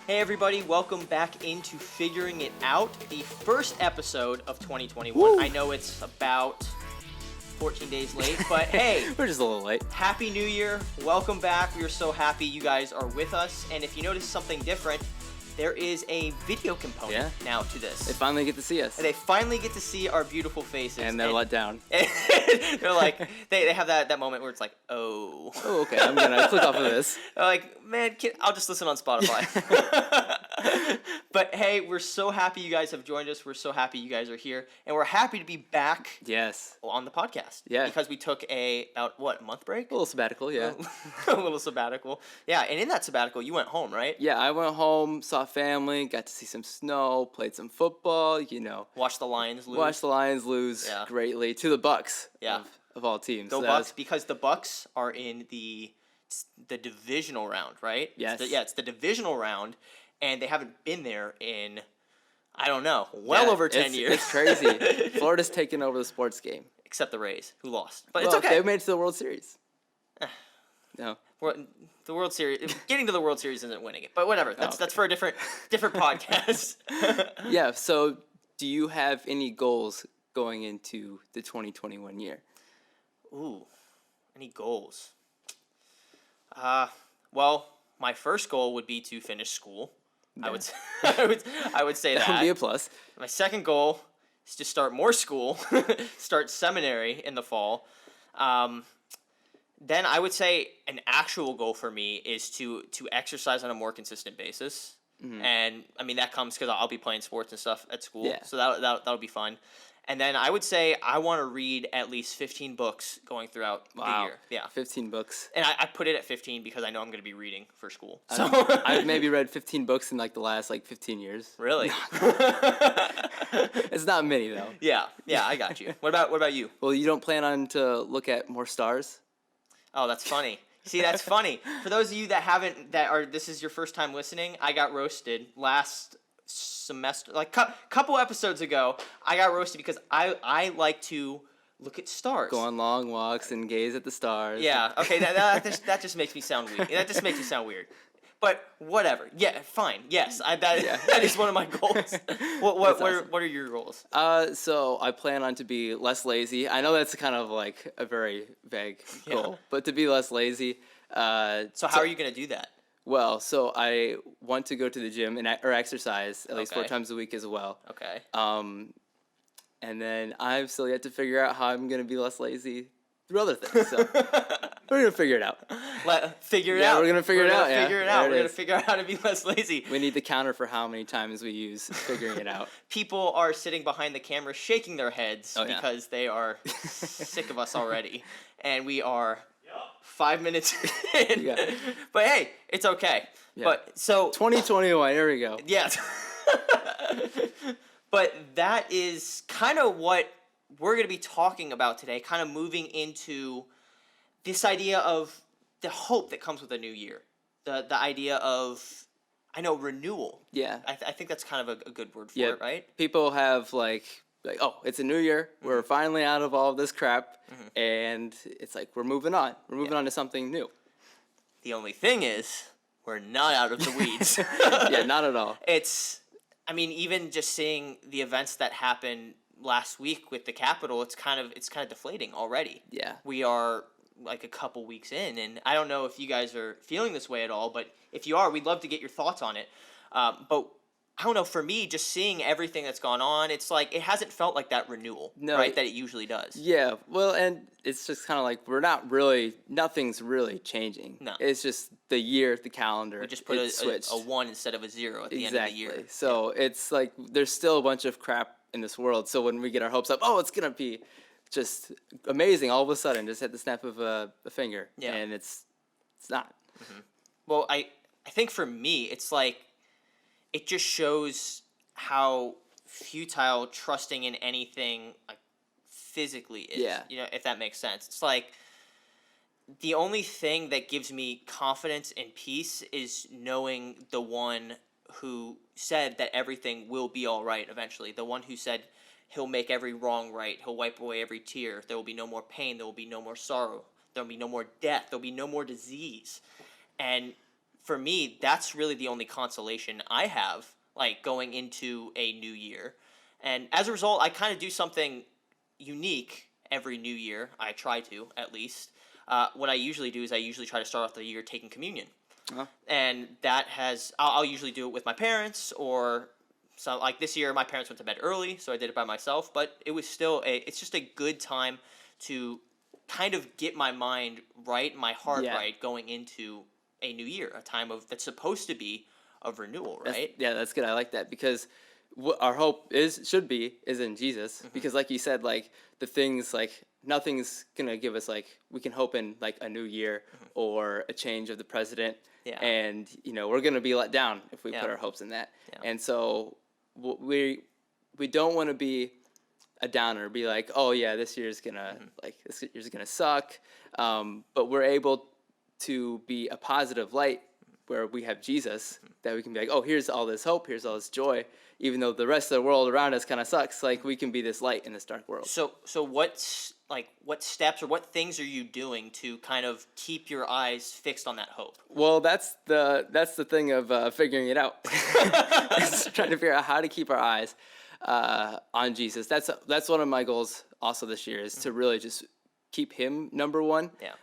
Hey everybody, welcome back into Figuring It Out, the first episode of 2021. Woo! I know it's about 14 days late, but hey, We're just a little late. Happy New Year, welcome back. We are so happy you guys are with us, and if you notice something different, there is a video component now to this. They finally get to see us. They finally get to see our beautiful faces. And they're let down. They're like, they have that moment where it's like, oh. Oh, okay, I'm going to click off of this. They're like, man, I'll just listen on Spotify. But hey, we're so happy you guys have joined us. We're so happy you guys are here. And we're happy to be back Yes. on the podcast. Yeah. Because we took a month break? A little sabbatical, yeah. A little sabbatical. Yeah, and in that sabbatical, you went home, right? Yeah, I went home, saw family, got to see some snow, played some football, Watched the Lions lose. Watched the Lions lose greatly to the Bucks of all teams. Go Bucks, because the Bucks are in the divisional round, right? Yes. It's the divisional round, and they haven't been there in, I don't know, over 10 years. It's crazy. Florida's taken over the sports game. Except the Rays, who lost. But Well, it's okay. They made it to the World Series. No. The World Series, getting to the World Series isn't winning it, but whatever. That's for a different podcast. Yeah. So, do you have any goals going into the 2021 year? Ooh, any goals? Well, my first goal would be to finish school. Yeah. I would say that. That would be a plus. My second goal is to start more school, start seminary in the fall. Then I would say an actual goal for me is to exercise on a more consistent basis. Mm-hmm. And I mean, that comes because I'll be playing sports and stuff at school. Yeah. So that'll be fun. And then I would say I want to read at least 15 books going throughout the year. Yeah. 15 books. And I put it at 15 because I know I'm going to be reading for school. So I've maybe read 15 books in the last 15 years. Really? It's not many though. Yeah, I got you. What about you? Well, you don't plan on to look at more stars? Oh, that's funny. See, that's funny. For those of you this is your first time listening, I got roasted last semester, couple episodes ago. I got roasted because I like to look at stars, go on long walks and gaze at the stars. Yeah, okay, that just makes me sound weird. That just makes me sound weird. But whatever. Yeah, fine. Yes, that is one of my goals. What are your goals? So I plan on to be less lazy. I know that's kind of a very vague goal, but to be less lazy. So how are you gonna do that? Well, so I want to go to the gym or exercise at least 4 times a week as well. Okay. And then I've still yet to figure out how I'm gonna be less lazy through other things. So we're gonna figure it out. Figure it out. We're gonna figure it out. We're gonna figure out how to be less lazy. We need the counter for how many times we use figuring it out. People are sitting behind the camera shaking their heads because they are sick of us already, and we are 5 minutes in. Yeah. But hey, it's okay. Yeah. But so 2021. Here we go. Yeah. But that is kind of what we're going to be talking about today, kind of moving into this idea of the hope that comes with a new year. The idea of, renewal. Yeah. I think that's kind of a good word for it, right? People have oh, it's a new year. Mm-hmm. We're finally out of all of this crap. Mm-hmm. And it's we're moving on. We're moving on to something new. The only thing is, we're not out of the weeds. Yeah, not at all. Even just seeing the events that happened last week with the Capitol, it's kind of deflating already. Yeah. We are a couple weeks in, and I don't know if you guys are feeling this way at all, but if you are, we'd love to get your thoughts on it. But I don't know, for me, just seeing everything that's gone on, it's it hasn't felt like that renewal, right, that it usually does. Yeah, well, and it's just kind of nothing's really changing. No. It's just the year, the calendar. We just put a 1 instead of a 0 at the end of the year. So it's there's still a bunch of crap in this world, so when we get our hopes up, it's going to be just amazing all of a sudden, just at the snap of a finger, and it's not. Mm-hmm. Well, I think for me, it's it just shows how futile trusting in anything physically is. Yeah. If that makes sense. It's the only thing that gives me confidence and peace is knowing the one who said that everything will be all right eventually. The one who said he'll make every wrong right. He'll wipe away every tear. There will be no more pain. There will be no more sorrow. There will be no more death. There will be no more disease. And for me, that's really the only consolation I have, like going into a new year. And as a result, I kind of do something unique every new year. I try to, at least. What I usually do is I usually try to start off the year taking communion. Uh-huh. And that I'll usually do it with my parents, or so, like this year my parents went to bed early, so I did it by myself, but it was still it's just a good time to kind of get my mind right, my heart right, going into a new year, a time of that's supposed to be of renewal, right? That's good. I like that, because what our hope is in Jesus. Mm-hmm. Because like you said, like the things, like nothing's gonna give us, like we can hope in like a new year or a change of the president. Yeah. And we're gonna be let down if we put our hopes in that. Yeah. And so we don't want to be a downer, be like, oh yeah, this year's gonna this year's gonna suck. But we're able to be a positive light where we have Jesus, that we can be like, oh, here's all this hope, here's all this joy, even though the rest of the world around us kind of sucks. Like we can be this light in this dark world. So what steps or what things are you doing to kind of keep your eyes fixed on that hope? Well, that's the thing of figuring it out. It's trying to figure out how to keep our eyes on Jesus. That's one of my goals also this year, is to really just keep him number one. Yeah.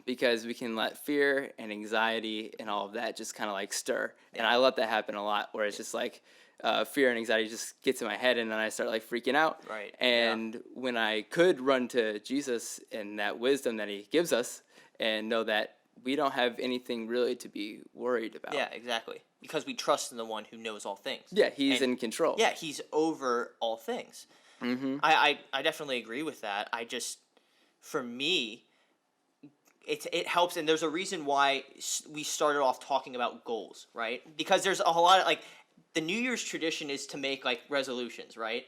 Because we can let fear and anxiety and all of that just kind of like stir. Yeah. And I let that happen a lot, where it's just like fear and anxiety just gets in my head, and then I start like freaking out. Right. And when I could run to Jesus and that wisdom that he gives us, and know that we don't have anything really to be worried about. Yeah, exactly. Because we trust in the one who knows all things. Yeah, he's in control. Yeah, he's over all things. Mm-hmm. I definitely agree with that. I just, for me, it helps, and there's a reason why we started off talking about goals, right? Because there's a lot of, like, the New Year's tradition is to make, like, resolutions, right?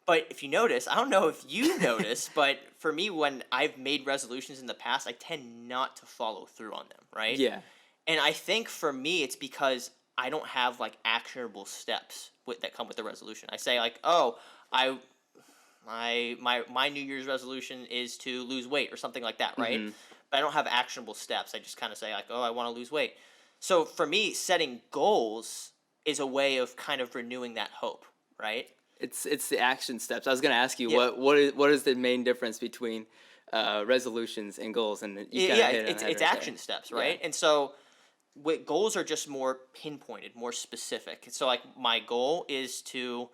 But if you notice, I don't know if you notice, but for me, when I've made resolutions in the past, I tend not to follow through on them, right? Yeah. And I think for me, it's because I don't have, like, actionable steps that come with the resolution. I say, like, oh, my New Year's resolution is to lose weight or something like that, right? Mm-hmm. But I don't have actionable steps. I just kind of say, like, oh, I want to lose weight. So for me, setting goals is a way of kind of renewing that hope, right? It's the action steps. I was going to ask you, what is the main difference between resolutions and goals? And it's action steps, right? Yeah. And so goals are just more pinpointed, more specific. So like my goal is to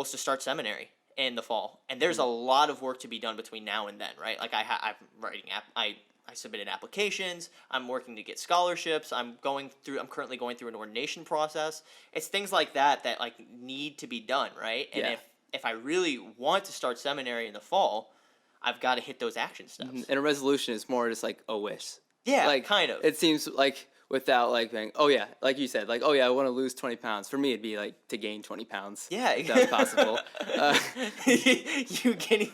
start seminary in the fall, and there's a lot of work to be done between now and then, right? Like I submitted applications. I'm working to get scholarships. I'm currently going through an ordination process. It's things like that like need to be done, right? And if I really want to start seminary in the fall, I've got to hit those action steps. And a resolution is more just like a wish. Yeah, like kind of. It seems like, without like being, oh yeah, like you said, like, oh yeah, I want to lose 20 pounds. For me, it'd be like to gain 20 pounds. Yeah, if that was possible. You getting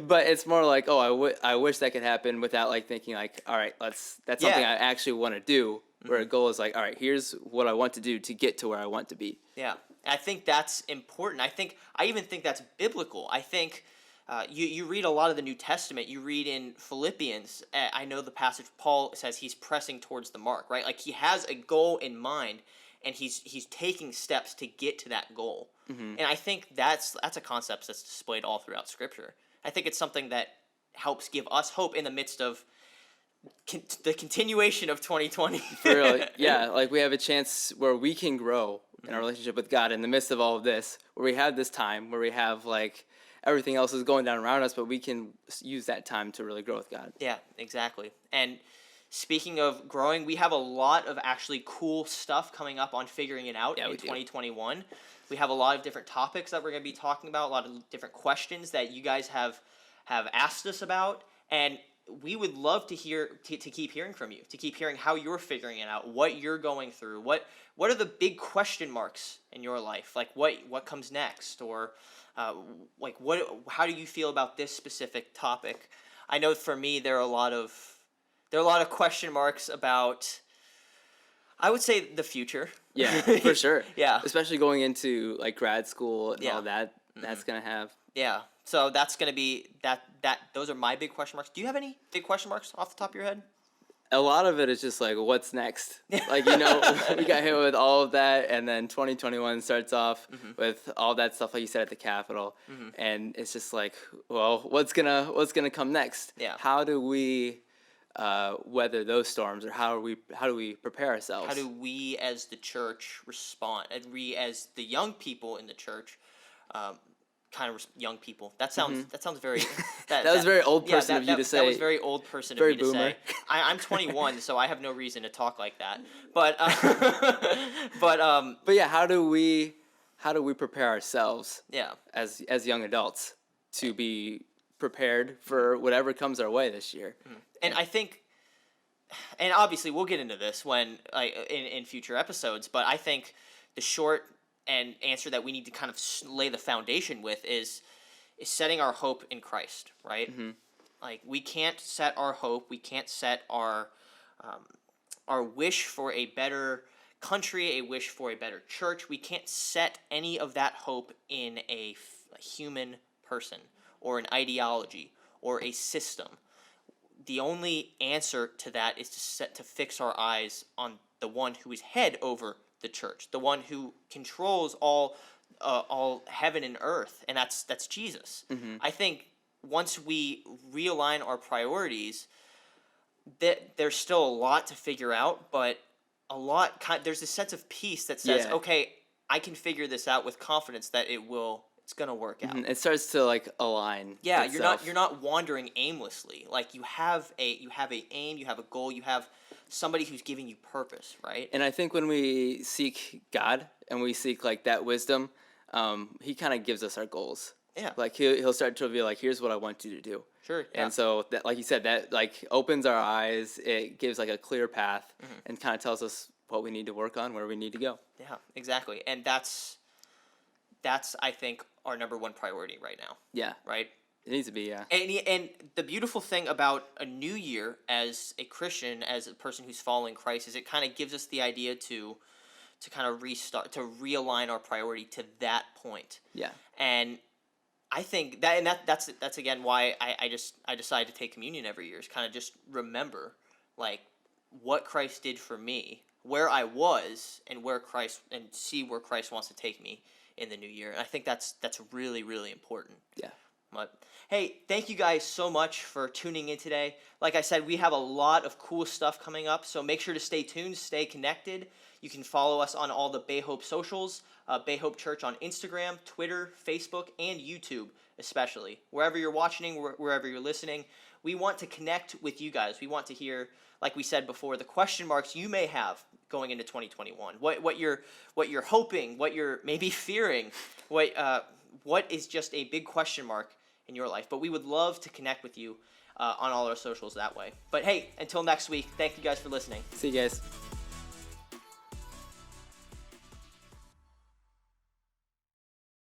But it's more like, oh, I wish that could happen, without like thinking like, all right, that's something I actually want to do. Where a goal is like, all right, here's what I want to do to get to where I want to be. Yeah, I think that's important. I even think that's biblical. I think. You read a lot of the New Testament. You read in Philippians. I know the passage Paul says he's pressing towards the mark, right? Like he has a goal in mind, and he's taking steps to get to that goal. Mm-hmm. And I think that's a concept that's displayed all throughout Scripture. I think it's something that helps give us hope in the midst of the continuation of 2020. For real, yeah. Like we have a chance where we can grow in our relationship with God in the midst of all of this, where we have this time, where we have like. Everything else is going down around us, but we can use that time to really grow with God. Yeah, exactly. And speaking of growing, we have a lot of actually cool stuff coming up on Figuring It Out in 2021. We have a lot of different topics that we're going to be talking about, a lot of different questions that you guys have asked us about, and we would love to keep hearing from you, to keep hearing how you're figuring it out, what you're going through, what are the big question marks in your life, like what comes next, or how do you feel about this specific topic? I know for me there are a lot of question marks about, I would say, the future. Yeah, for sure. Yeah, especially going into like grad school and all that. That's gonna have. Yeah, so that's gonna be that. Those are my big question marks. Do you have any big question marks off the top of your head? a lot of it is just like, what's next? Like, we got hit with all of that, and then 2021 starts off with all that stuff, like you said, at the Capitol, and it's just like, well, what's gonna come next? Yeah. How do we weather those storms, or how do we prepare ourselves? How do we as the church respond, and we as the young people in the church, young people. That sounds very. That was very old person of you to say. That was very old person very of me boomer. to say. I'm 21, so I have no reason to talk like that. But But yeah, how do we prepare ourselves? Yeah. As young adults to be prepared for whatever comes our way this year. And I think, and obviously we'll get into this when in future episodes, but I think the short and answer that we need to kind of lay the foundation with is setting our hope in Christ, right? Like, we can't set our hope, we can't set our wish for a better country, a wish for a better church. We can't set any of that hope in a human person or an ideology or a system. The only answer to that is to fix our eyes on the one who is head over the church, the one who controls all heaven and earth, and that's Jesus. I think once we realign our priorities, that there's still a lot to figure out, but there's a sense of peace that says, okay, I can figure this out with confidence that it's gonna work out. It starts to like align. Yeah, itself. you're not wandering aimlessly. Like, you have a aim, you have a goal, you have somebody who's giving you purpose, right? And I think when we seek God and we seek like that wisdom, he kind of gives us our goals. Yeah. Like he'll start to reveal, like, here's what I want you to do. Sure. Yeah. And so that, like you said, that like opens our eyes. It gives like a clear path and kind of tells us what we need to work on, where we need to go. Yeah, exactly. And that's I think our number one priority right now. Yeah. Right? It needs to be, yeah. And the beautiful thing about a new year as a Christian, as a person who's following Christ, is it kind of gives us the idea to kind of restart, to realign our priority to that point. Yeah. And I think that's again why I decided to take communion every year, is kind of just remember, like, what Christ did for me, where I was, and see where Christ wants to take me in the new year. And I think that's really, really important. Yeah. But hey, thank you guys so much for tuning in today. Like I said, we have a lot of cool stuff coming up, so make sure to stay tuned, stay connected. You can follow us on all the Bay Hope socials, Bay Hope Church on Instagram, Twitter, Facebook, and YouTube especially. Wherever you're watching, wherever you're listening, we want to connect with you guys. We want to hear, like we said before, the question marks you may have going into 2021. What you're hoping, what you're maybe fearing, what is just a big question mark in your life. But we would love to connect with you on all our socials that way. But hey, until next week, thank you guys for listening. See you guys.